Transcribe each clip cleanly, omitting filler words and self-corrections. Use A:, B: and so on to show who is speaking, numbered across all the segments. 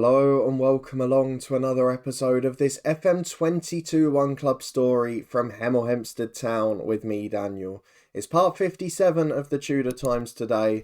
A: Hello and welcome along to another episode of this FM22 One Club story from Hemel Hempstead Town with me, Daniel. It's part 57 of the Tudor Times today,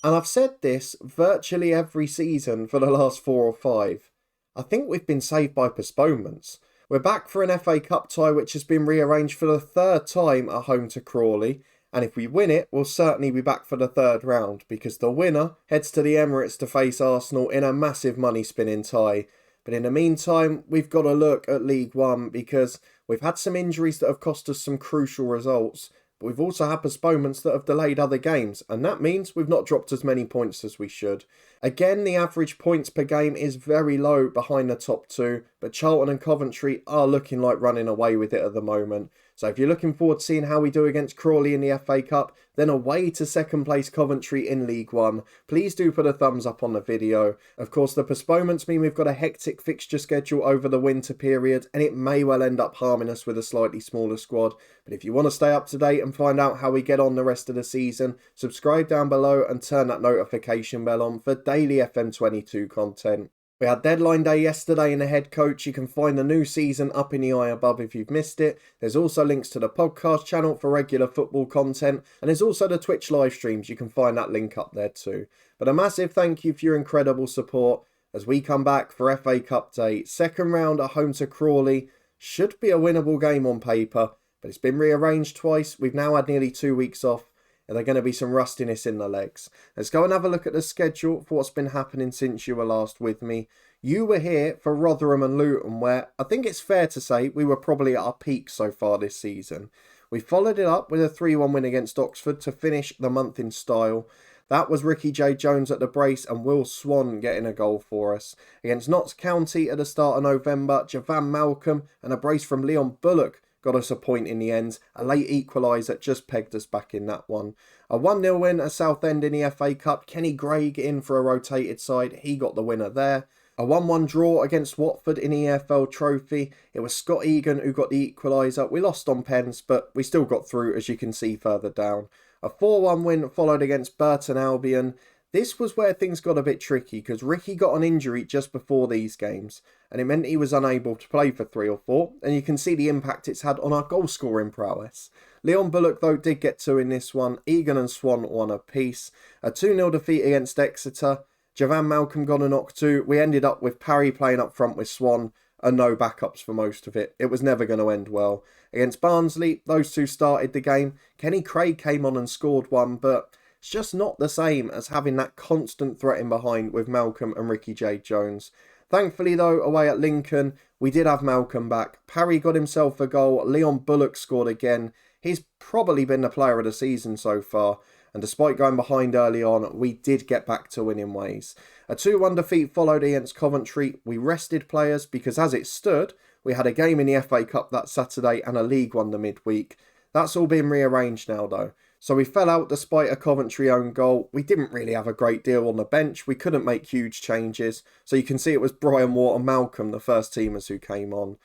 A: and I've said this virtually every season for the last 4 or 5. I think we've been saved by postponements. We're back for an FA Cup tie which has been rearranged for the 3rd time at home to Crawley. And if we win it, we'll certainly be back for the 3rd round, because the winner heads to the Emirates to face Arsenal in a massive money-spinning tie. But in the meantime, we've got to look at League One, because we've had some injuries that have cost us some crucial results. But we've also had postponements that have delayed other games, and that means we've not dropped as many points as we should. Again, the average points per game is very low behind the top 2, but Charlton and Coventry are looking like running away with it at the moment. So if you're looking forward to seeing how we do against Crawley in the FA Cup, then away to 2nd place Coventry in League One, please do put a thumbs up on the video. Of course, the postponements mean we've got a hectic fixture schedule over the winter period, and it may well end up harming us with a slightly smaller squad. But if you want to stay up to date and find out how we get on the rest of the season, subscribe down below and turn that notification bell on for daily FM22 content. We had deadline day yesterday in the head coach. You can find the new season up in the eye above if you've missed it. There's also links to the podcast channel for regular football content. And there's also the Twitch live streams. You can find that link up there too. But a massive thank you for your incredible support as we come back for FA Cup Day. 2nd round at home to Crawley. Should be a winnable game on paper, but it's been rearranged twice. We've now had nearly 2 weeks off. And there's going to be some rustiness in the legs. Let's go and have a look at the schedule for what's been happening since you were last with me. You were here for Rotherham and Luton, where I think it's fair to say we were probably at our peak so far this season. We followed it up with a 3-1 win against Oxford to finish the month in style. That was Ricky J. Jones at the brace and Will Swan getting a goal for us. Against Notts County at the start of November, Javan Malcolm and a brace from Leon Bullock got us a point in the end. A late equaliser just pegged us back in that one. A 1-0 win at Southend in the FA Cup. Kenny Greig in for a rotated side. He got the winner there. A 1-1 draw against Watford in the EFL Trophy. It was Scott Egan who got the equaliser. We lost on pens, but we still got through, as you can see further down. A 4-1 win followed against Burton Albion. This was where things got a bit tricky, because Ricky got an injury just before these games, and it meant he was unable to play for 3 or 4, and you can see the impact it's had on our goal scoring prowess. Leon Bullock though did get 2 in this one. Egan and Swan won apiece. A 2-0 defeat against Exeter. Javan Malcolm got a knock too. We ended up with Parry playing up front with Swan and no backups for most of it. It was never going to end well. Against Barnsley, those two started the game. Kenny Craig came on and scored one, but it's just not the same as having that constant threat in behind with Malcolm and Ricky J. Jones. Thankfully though, away at Lincoln, we did have Malcolm back. Parry got himself a goal. Leon Bullock scored again. He's probably been the player of the season so far. And despite going behind early on, we did get back to winning ways. A 2-1 defeat followed against Coventry. We rested players because as it stood, we had a game in the FA Cup that Saturday and a League One the midweek. That's all been rearranged now though. So we fell out despite a Coventry own goal. We didn't really have a great deal on the bench. We couldn't make huge changes. So you can see it was Brian Watt and Malcolm, the first teamers who came on.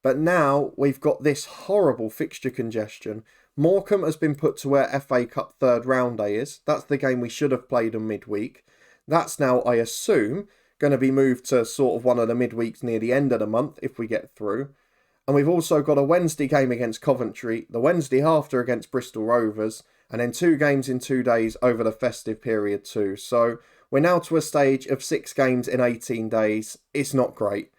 A: But now we've got this horrible fixture congestion. Morecambe has been put to where FA Cup 3rd round day is. That's the game we should have played in midweek. That's now, I assume, going to be moved to sort of one of the midweeks near the end of the month if we get through. And we've also got a Wednesday game against Coventry, the Wednesday after against Bristol Rovers, and then 2 games in 2 days over the festive period too. So we're now to a stage of 6 games in 18 days. It's not great.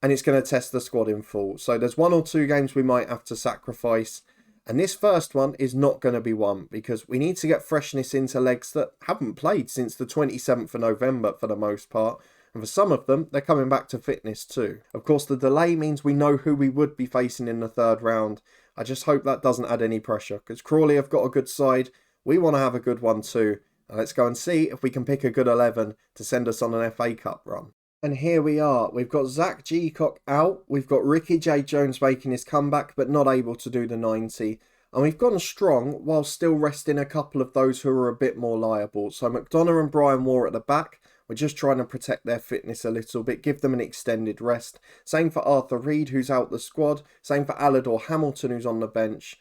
A: And it's going to test the squad in full. So there's 1 or 2 games we might have to sacrifice. And this first one is not going to be one, because we need to get freshness into legs that haven't played since the 27th of November for the most part. And for some of them, they're coming back to fitness too. Of course, the delay means we know who we would be facing in the 3rd round. I just hope that doesn't add any pressure, because Crawley have got a good side. We want to have a good one too. Now let's go and see if we can pick a good 11 to send us on an FA Cup run. And here we are. We've got Zach Geacock out. We've got Ricky J. Jones making his comeback, but not able to do the 90. And we've gone strong while still resting a couple of those who are a bit more liable. So McDonough and Brian Moore at the back. We're just trying to protect their fitness a little bit, give them an extended rest. Same for Arthur Reed, who's out the squad. Same for Alador Hamilton, who's on the bench.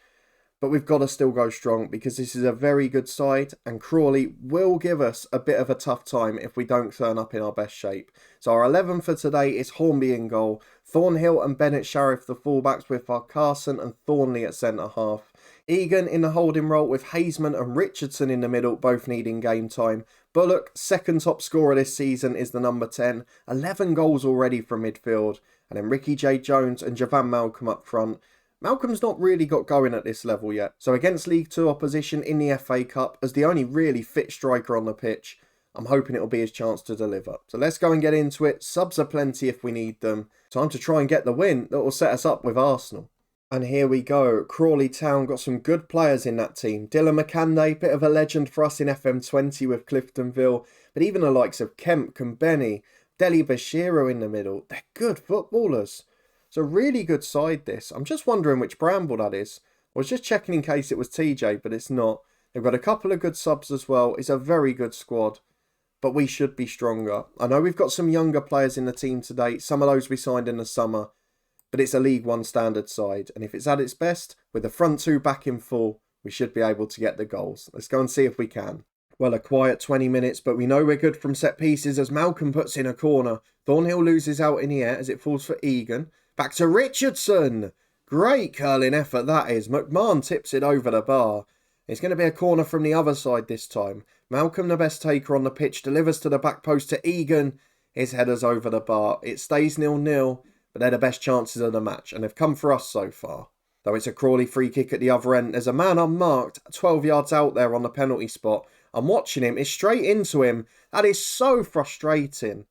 A: But we've got to still go strong because this is a very good side and Crawley will give us a bit of a tough time if we don't turn up in our best shape. So our 11 for today is Hornby in goal, Thornhill and Bennett Sharif the fullbacks with Carson and Thornley at centre half. Egan in the holding role with Hazeman and Richardson in the middle, both needing game time. Bullock, second top scorer this season, is the number 10, 11 goals already from midfield. And then Ricky J. Jones and Javan Malcolm up front. Malcolm's not really got going at this level yet, so against League 2 opposition in the FA Cup, as the only really fit striker on the pitch, I'm hoping it'll be his chance to deliver. So let's go and get into it. Subs are plenty if we need them. Time to try and get the win that will set us up with Arsenal. And here we go. Crawley Town got some good players in that team. Dylan McCanday, bit of a legend for us in FM20 with Cliftonville, but even the likes of Kemp and Benny, Deli Bashiro in the middle, they're good footballers. It's a really good side this. I'm just wondering which Bramble that is. I was just checking in case it was TJ, but it's not. They've got a couple of good subs as well. It's a very good squad. But we should be stronger. I know we've got some younger players in the team today. Some of those we signed in the summer. But it's a League 1 standard side. And if it's at its best, with the front two back in full, we should be able to get the goals. Let's go and see if we can. Well, a quiet 20 minutes, but we know we're good from set pieces as Malcolm puts in a corner. Thornhill loses out in the air as it falls for Egan. Back to Richardson. Great curling effort that is. McMahon tips it over the bar. It's going to be a corner from the other side this time. Malcolm, the best taker on the pitch, delivers to the back post to Egan. His header's over the bar. It stays 0-0, but they're the best chances of the match, and they've come for us so far. Though it's a Crawley free kick at the other end, there's a man unmarked, 12 yards out there on the penalty spot. I'm watching him. It's straight into him. That is so frustrating.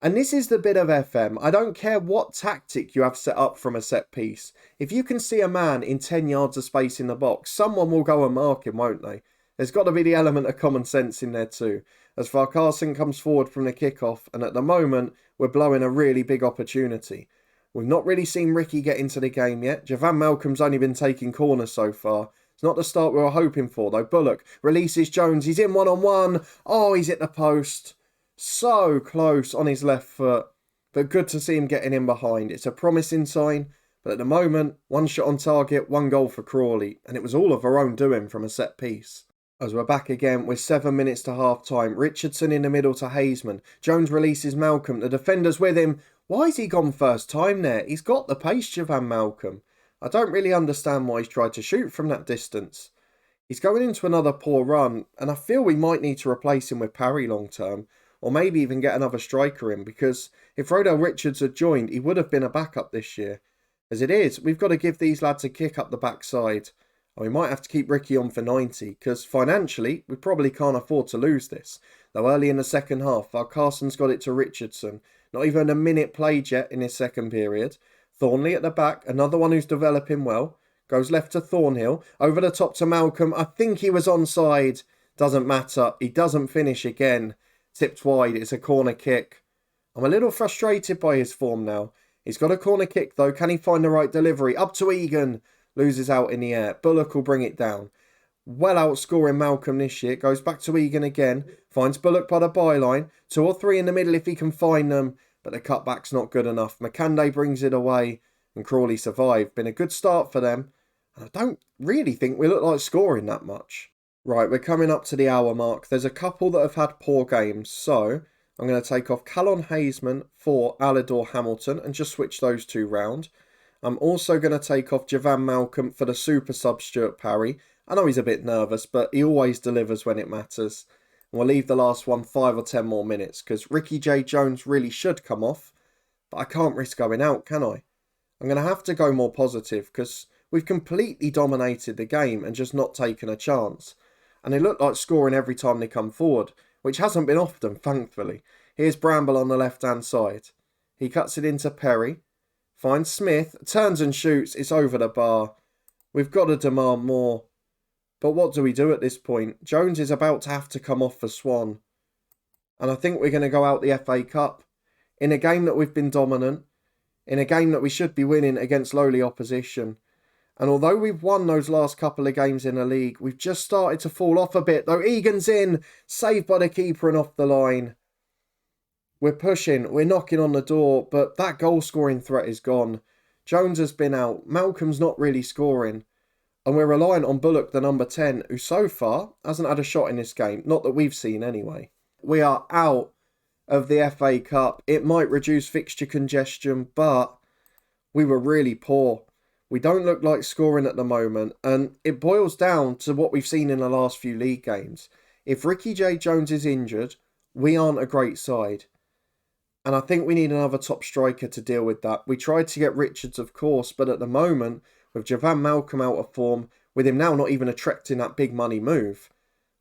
A: And this is the bit of FM. I don't care what tactic you have set up from a set piece. If you can see a man in 10 yards of space in the box, someone will go and mark him, won't they? There's got to be the element of common sense in there too. As Carson comes forward from the kickoff, and at the moment, we're blowing a really big opportunity. We've not really seen Ricky get into the game yet. Javan Malcolm's only been taking corners so far. It's not the start we were hoping for though. Bullock releases Jones. He's in one-on-one. Oh, he's hit the post. So close on his left foot, but good to see him getting in behind. It's a promising sign, but at the moment, one shot on target, one goal for Crawley, and it was all of our own doing from a set piece. As we're back again with 7 minutes to half time, Richardson in the middle to Hazeman. Jones releases Malcolm, the defender's with him. Why has he gone first time there? He's got the pace, Javan Malcolm. I don't really understand why he's tried to shoot from that distance. He's going into another poor run, and I feel we might need to replace him with Parry long term. Or maybe even get another striker in, because if Rodell Richards had joined, he would have been a backup this year. As it is, we've got to give these lads a kick up the backside. And we might have to keep Ricky on for 90, because financially, we probably can't afford to lose this. Though early in the second half, Carson's got it to Richardson. Not even a minute played yet in his second period. Thornley at the back, another one who's developing well. Goes left to Thornhill, over the top to Malcolm. I think he was onside. Doesn't matter, he doesn't finish again. Tipped wide, it's a corner kick. I'm a little frustrated by his form now. He's got a corner kick though, can he find the right delivery? Up to Egan, loses out in the air. Bullock will bring it down. Well outscoring Malcolm this year, goes back to Egan again. Finds Bullock by the byline, 2 or 3 in the middle if he can find them. But the cutback's not good enough. McCanday brings it away and Crawley survived. Been a good start for them. And I don't really think we look like scoring that much. Right, we're coming up to the hour mark. There's a couple that have had poor games, so I'm going to take off Callon Hazeman for Alidor Hamilton and just switch those two round. I'm also going to take off Javan Malcolm for the super sub Stuart Parry. I know he's a bit nervous, but he always delivers when it matters. And we'll leave the last one 5 or 10 more minutes, because Ricky J. Jones really should come off, but I can't risk going out, can I? I'm going to have to go more positive, because we've completely dominated the game and just not taken a chance. And they look like scoring every time they come forward, which hasn't been often, thankfully. Here's Bramble on the left-hand side. He cuts it into Perry. Finds Smith. Turns and shoots. It's over the bar. We've got to demand more. But what do we do at this point? Jones is about to have to come off for Swan. And I think we're going to go out the FA Cup. In a game that we've been dominant. In a game that we should be winning against lowly opposition. And although we've won those last couple of games in the league, we've just started to fall off a bit. Though Egan's in, saved by the keeper and off the line. We're pushing, we're knocking on the door, but that goal scoring threat is gone. Jones has been out. Malcolm's not really scoring. And we're reliant on Bullock, the number 10, who so far hasn't had a shot in this game. Not that we've seen anyway. We are out of the FA Cup. It might reduce fixture congestion, but we were really poor. We don't look like scoring at the moment. And it boils down to what we've seen in the last few league games. If Ricky J. Jones is injured, we aren't a great side. And I think we need another top striker to deal with that. We tried to get Richards, of course, but at the moment, with Javan Malcolm out of form, with him now not even attracting that big money move,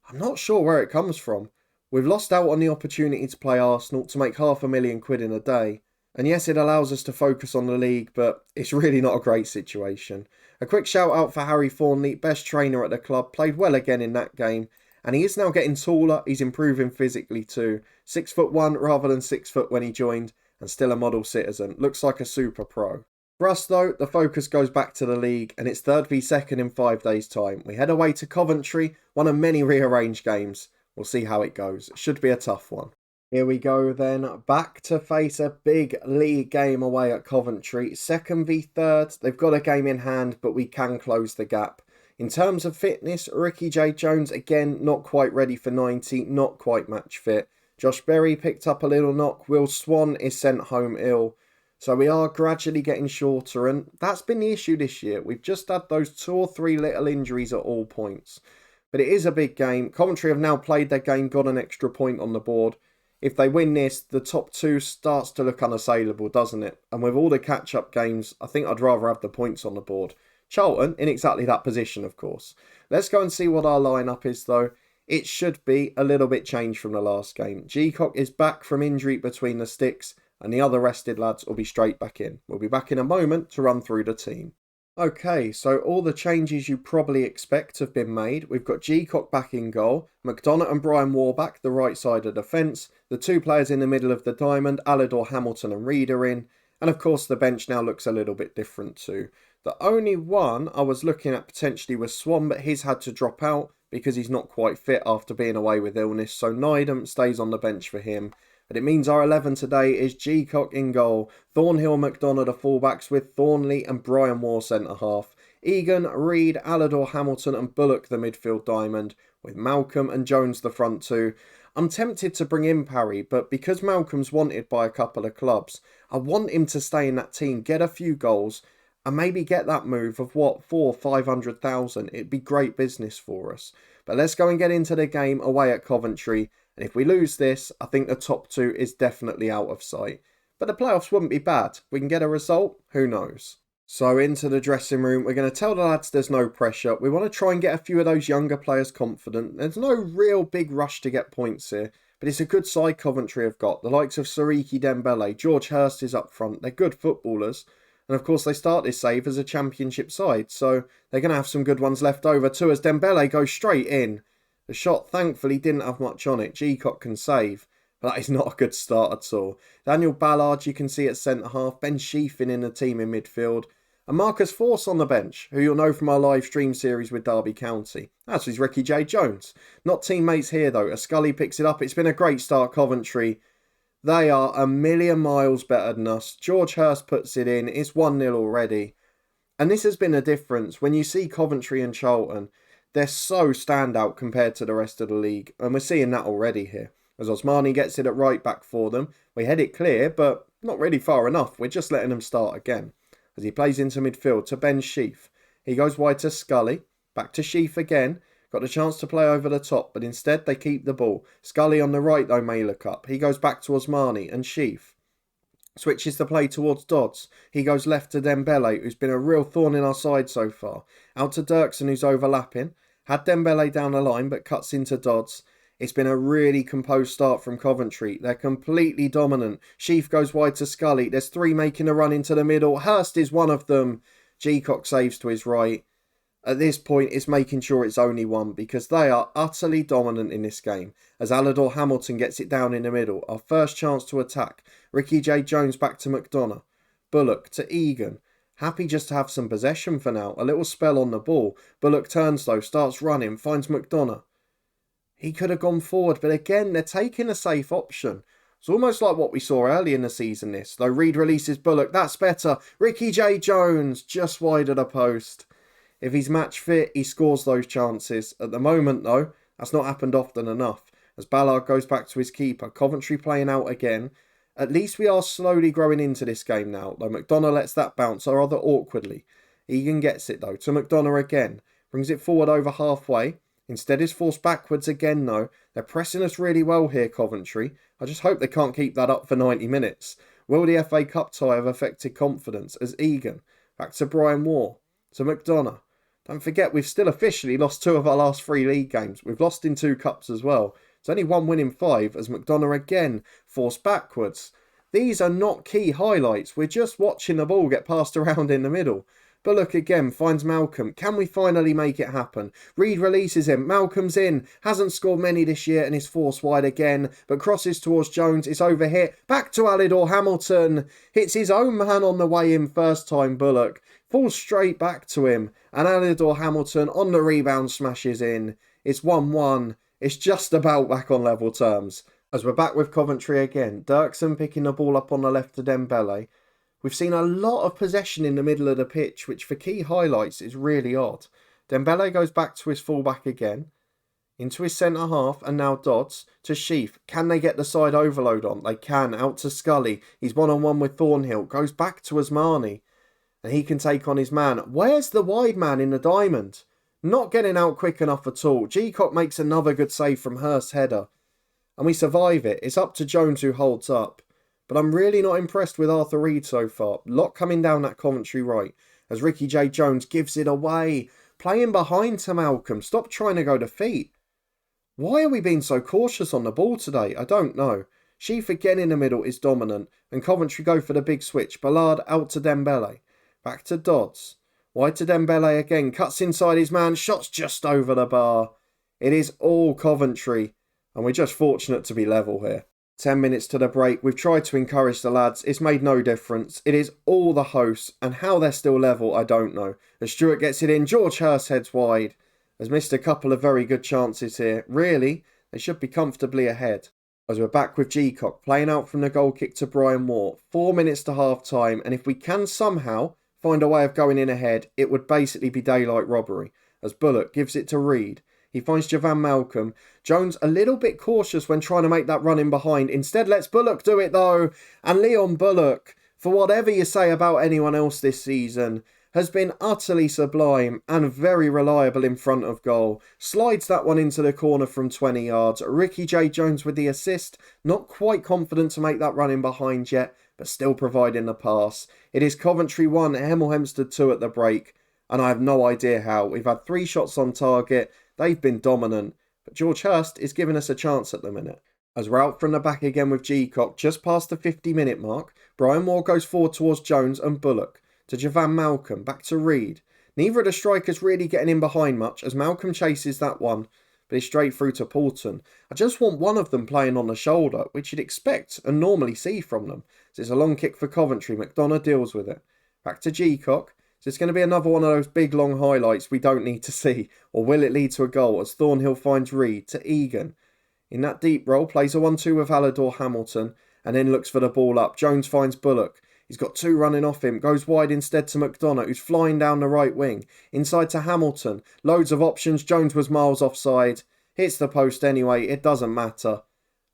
A: I'm not sure where it comes from. We've lost out on the opportunity to play Arsenal, to make £500,000 in a day. And yes, it allows us to focus on the league, but it's really not a great situation. A quick shout out for Harry Thornley, best trainer at the club, played well again in that game. And he is now getting taller, he's improving physically too. 6'1" rather than 6 foot when he joined, and still a model citizen. Looks like a super pro. For us though, the focus goes back to the league, and it's 3rd v 2nd in 5 days' time. We head away to Coventry, one of many rearranged games. We'll see how it goes. It should be a tough one. Here we go then, back to face a big league game away at Coventry. 2nd v 3rd, they've got a game in hand, but we can close the gap. In terms of fitness, Ricky J. Jones, again, not quite ready for 90, not quite match fit. Josh Berry picked up a little knock. Will Swan is sent home ill. So we are gradually getting shorter, and that's been the issue this year. We've just had those 2 or 3 little injuries at all points. But it is a big game. Coventry have now played their game, got an extra point on the board. If they win this, the top 2 starts to look unassailable, doesn't it? And with all the catch-up games, I think I'd rather have the points on the board. Charlton in exactly that position, of course. Let's go and see what our lineup is, though. It should be a little bit changed from the last game. G-Cock is back from injury between the sticks, and the other rested lads will be straight back in. We'll be back in a moment to run through the team. Okay, so all the changes you probably expect have been made. We've got G-Cock back in goal, McDonough and Brian Warback, the right side of defence, the 2 players in the middle of the diamond, Alador, Hamilton and Reed are in, and of course the bench now looks a little bit different too. The only one I was looking at potentially was Swan, but he's had to drop out because he's not quite fit after being away with illness, so Nydam stays on the bench for him. But it means our 11 today is G-Cock in goal, Thornhill, McDonough the fullbacks with Thornley and Brian Moore centre half, Egan, Reed, Alador, Hamilton and Bullock the midfield diamond, with Malcolm and Jones the front 2. I'm tempted to bring in Parry, but because Malcolm's wanted by a couple of clubs, I want him to stay in that team, get a few goals, and maybe get that move of what, 400,000-500,000. It'd be great business for us. But let's go and get into the game away at Coventry. And if we lose this, I think the top 2 is definitely out of sight. But the playoffs wouldn't be bad. If we can get a result, who knows? So into the dressing room, we're going to tell the lads there's no pressure. We want to try and get a few of those younger players confident. There's no real big rush to get points here. But it's a good side Coventry have got. The likes of Sariki Dembele, George Hurst is up front. They're good footballers. And of course, they start this save as a championship side, so they're going to have some good ones left over too, as Dembele goes straight in. The shot, thankfully, didn't have much on it. G-Cock can save, but that is not a good start at all. Daniel Ballard, you can see at centre-half. Ben Sheafin in the team in midfield. And Marcus Force on the bench, who you'll know from our live stream series with Derby County. That's his Ricky J. Jones. Not teammates here, though, as Scully picks it up. It's been a great start, Coventry. They are a million miles better than us. George Hurst puts it in. It's 1-0 already. And this has been a difference. When you see Coventry and Charlton, they're so standout compared to the rest of the league. And we're seeing that already here. As Osmani gets it at right back for them. We head it clear, but not really far enough. We're just letting them start again. As he plays into midfield to Ben Sheaf. He goes wide to Scully. Back to Sheaf again. Got the chance to play over the top, but instead they keep the ball. Scully on the right though may look up. He goes back to Osmani and Sheaf switches the play towards Dodds. He goes left to Dembele, who's been a real thorn in our side so far. Out to Dirksen, who's overlapping. Had Dembele down the line, but cuts into Dodds. It's been a really composed start from Coventry. They're completely dominant. Sheaf goes wide to Scully. There's 3 making a run into the middle. Hurst is one of them. G-Cock saves to his right. At this point, it's making sure it's only 1 because they are utterly dominant in this game. As Alador Hamilton gets it down in the middle. Our first chance to attack. Ricky J. Jones back to McDonough. Bullock to Egan. Happy just to have some possession for now. A little spell on the ball. Bullock turns though, starts running, finds McDonough. He could have gone forward, but again, they're taking a safe option. It's almost like what we saw early in the season this. Though Reed releases Bullock, that's better. Ricky J. Jones, just wide of the post. If he's match fit, he scores those chances. At the moment, though, that's not happened often enough. As Ballard goes back to his keeper, Coventry playing out again. At least we are slowly growing into this game now, though McDonough lets that bounce rather awkwardly. Egan gets it, though, to McDonough again. Brings it forward over halfway. Instead is forced backwards again, though. They're pressing us really well here, Coventry. I just hope they can't keep that up for 90 minutes. Will the FA Cup tie have affected confidence as Egan, back to Brian Moore, to McDonough. Don't forget, we've still officially lost 2 of our last 3 league games. We've lost in 2 cups as well. It's only 1 win in 5 as McDonough again forced backwards. These are not key highlights. We're just watching the ball get passed around in the middle. Bullock again finds Malcolm. Can we finally make it happen? Reed releases him. Malcolm's in. Hasn't scored many this year and is forced wide again. But crosses towards Jones. It's overhit. Back to Alidor Hamilton. Hits his own man on the way in first time, Bullock. Falls straight back to him. And Alidor Hamilton on the rebound smashes in. It's 1-1. It's just about back on level terms. As we're back with Coventry again. Dirksen picking the ball up on the left to Dembele. We've seen a lot of possession in the middle of the pitch, which for key highlights is really odd. Dembele goes back to his fullback again, into his centre half, and now Dodds to Sheaf. Can they get the side overload on? They can, out to Scully. He's one-on-one with Thornhill, goes back to Asmani, and he can take on his man. Where's the wide man in the diamond? Not getting out quick enough at all. G-Cock makes another good save from Hurst's header, and we survive it. It's up to Jones who holds up. But I'm really not impressed with Arthur Reed so far. Lot coming down that Coventry right as Ricky J. Jones gives it away. Playing behind to Malcolm. Stop trying to go to feet. Why are we being so cautious on the ball today? I don't know. Sheaf again in the middle is dominant and Coventry go for the big switch. Ballard out to Dembele. Back to Dodds. Wide to Dembele again. Cuts inside his man. Shots just over the bar. It is all Coventry and we're just fortunate to be level here. 10 minutes to the break. We've tried to encourage the lads. It's made no difference. It is all the hosts, and how they're still level, I don't know. As Stewart gets it in, George Hurst heads wide. Has missed a couple of very good chances here. Really, they should be comfortably ahead. As we're back with G-Cock, playing out from the goal kick to Brian Moore. 4 minutes to half time, and if we can somehow find a way of going in ahead, it would basically be daylight robbery. As Bullock gives it to Reed. He finds Javan Malcolm. Jones a little bit cautious when trying to make that run in behind. Instead lets Bullock do it though. And Leon Bullock, for whatever you say about anyone else this season, has been utterly sublime and very reliable in front of goal. Slides that one into the corner from 20 yards. Ricky J. Jones with the assist. Not quite confident to make that run in behind yet, but still providing the pass. It is Coventry 1, Hemel Hempstead 2 at the break. And I have no idea how. We've had 3 shots on target. They've been dominant, but George Hurst is giving us a chance at the minute. As we're out from the back again with G-Cock, just past the 50-minute mark, Brian Moore goes forward towards Jones and Bullock, to Javan Malcolm, back to Reed. Neither of the strikers really getting in behind much as Malcolm chases that one, but it's straight through to Poulton. I just want one of them playing on the shoulder, which you'd expect and normally see from them. So it's a long kick for Coventry, McDonough deals with it. Back to G-Cock. So it's going to be another one of those big long highlights we don't need to see. Or will it lead to a goal as Thornhill finds Reed to Egan. In that deep roll, plays a 1-2 with Alidor Hamilton and then looks for the ball up. Jones finds Bullock. He's got 2 running off him. Goes wide instead to McDonough, who's flying down the right wing. Inside to Hamilton. Loads of options. Jones was miles offside. Hits the post anyway. It doesn't matter.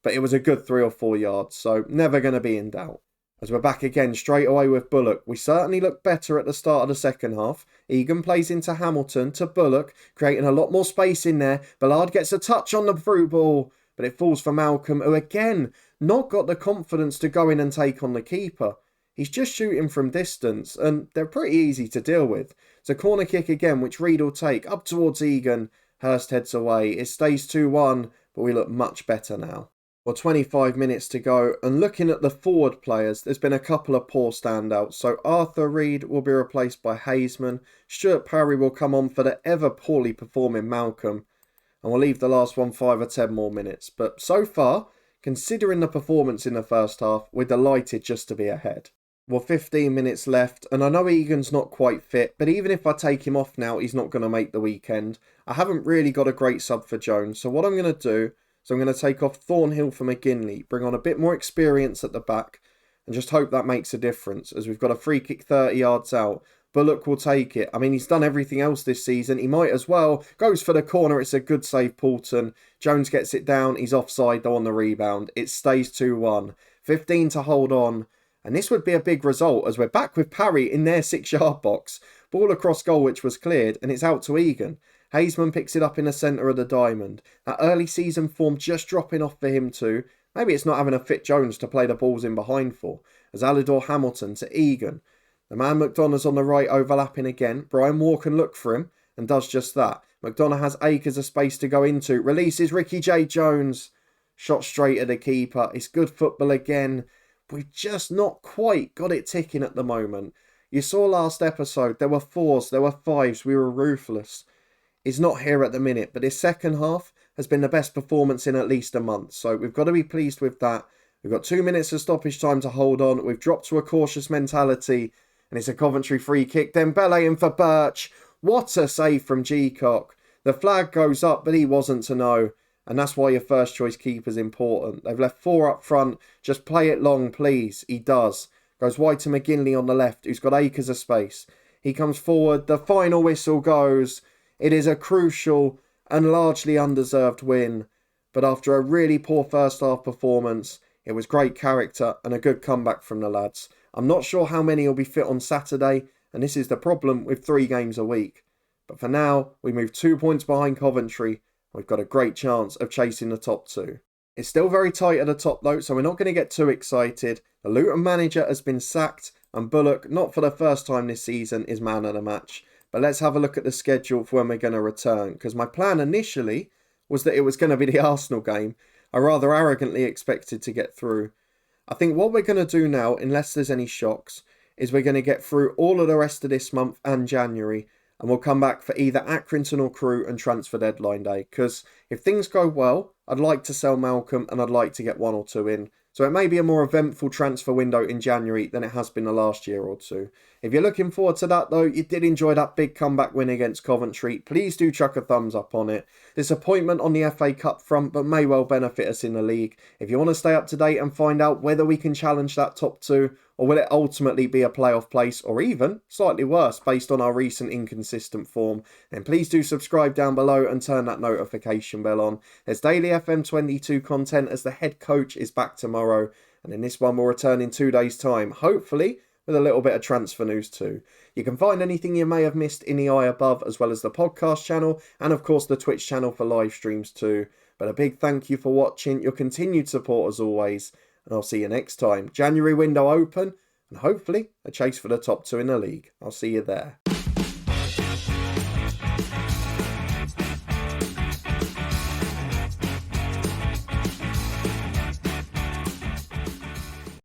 A: But it was a good 3 or 4 yards, so never going to be in doubt. As we're back again straight away with Bullock, we certainly look better at the start of the second half. Egan plays into Hamilton to Bullock, creating a lot more space in there. Ballard gets a touch on the through ball, but it falls for Malcolm, who again, not got the confidence to go in and take on the keeper. He's just shooting from distance, and they're pretty easy to deal with. It's a corner kick again, which Reed will take, up towards Egan. Hurst heads away. It stays 2-1, but we look much better now. Well, 25 minutes to go, and looking at the forward players, there's been a couple of poor standouts. So Arthur Reed will be replaced by Hazeman. Stuart Parry will come on for the ever poorly performing Malcolm. And we'll leave the last one 5 or 10 more minutes. But so far, considering the performance in the first half, we're delighted just to be ahead. Well, 15 minutes left, and I know Egan's not quite fit, but even if I take him off now, he's not going to make the weekend. I haven't really got a great sub for Jones, so what I'm going to do, so I'm going to take off Thornhill for McGinley, bring on a bit more experience at the back, and just hope that makes a difference, as we've got a free kick 30 yards out. Bullock will take it. I mean, he's done everything else this season. He might as well. Goes for the corner. It's a good save, Poulton. Jones gets it down. He's offside though on the rebound. It stays 2-1. 15 to hold on. And this would be a big result as we're back with Parry in their 6-yard box. Ball across goal which was cleared and it's out to Egan. Hazeman picks it up in the centre of the diamond. That early season form just dropping off for him too. Maybe it's not having a fit Jones to play the balls in behind for. As Alidor Hamilton to Egan. The man McDonough's on the right overlapping again. Brian Moore can look for him and does just that. McDonough has acres of space to go into. Releases Ricky J. Jones. Shot straight at the keeper. It's good football again. We've just not quite got it ticking at the moment. You saw last episode, there were 4s, there were 5s, we were ruthless. It's not here at the minute, but this second half has been the best performance in at least a month. So we've got to be pleased with that. We've got 2 minutes of stoppage time to hold on. We've dropped to a cautious mentality. And it's a Coventry free kick. Dembele in for Birch. What a save from G-Cock. The flag goes up, but he wasn't to know. And that's why your first choice keeper's important. They've left 4 up front. Just play it long, please. He does. Goes wide to McGinley on the left, who's got acres of space. He comes forward. The final whistle goes. It is a crucial and largely undeserved win. But after a really poor first half performance, it was great character and a good comeback from the lads. I'm not sure how many will be fit on Saturday, and this is the problem with 3 games a week. But for now, we move 2 points behind Coventry. We've got a great chance of chasing the top 2. It's still very tight at the top though, so we're not going to get too excited. The Luton manager has been sacked, and Bullock, not for the first time this season, is man of the match. But let's have a look at the schedule for when we're going to return, because my plan initially was that it was going to be the Arsenal game. I rather arrogantly expected to get through. I think what we're going to do now, unless there's any shocks, is we're going to get through all of the rest of this month and January, and we'll come back for either Accrington or Crewe and transfer deadline day. Because if things go well, I'd like to sell Malcolm and I'd like to get 1 or 2 in. So it may be a more eventful transfer window in January than it has been the last year or 2. If you're looking forward to that though, you did enjoy that big comeback win against Coventry, please do chuck a thumbs up on it. Disappointment on the FA Cup front, but may well benefit us in the league. If you want to stay up to date and find out whether we can challenge that top 2, or will it ultimately be a playoff place, or even, slightly worse, based on our recent inconsistent form, then please do subscribe down below and turn that notification bell on. There's daily FM22 content as the head coach is back tomorrow, and in this one we'll return in 2 days' time, hopefully with a little bit of transfer news too. You can find anything you may have missed in the eye above, as well as the podcast channel, and of course the Twitch channel for live streams too. But a big thank you for watching, your continued support as always, and I'll see you next time. January window open, and hopefully a chase for the top 2 in the league. I'll see you there.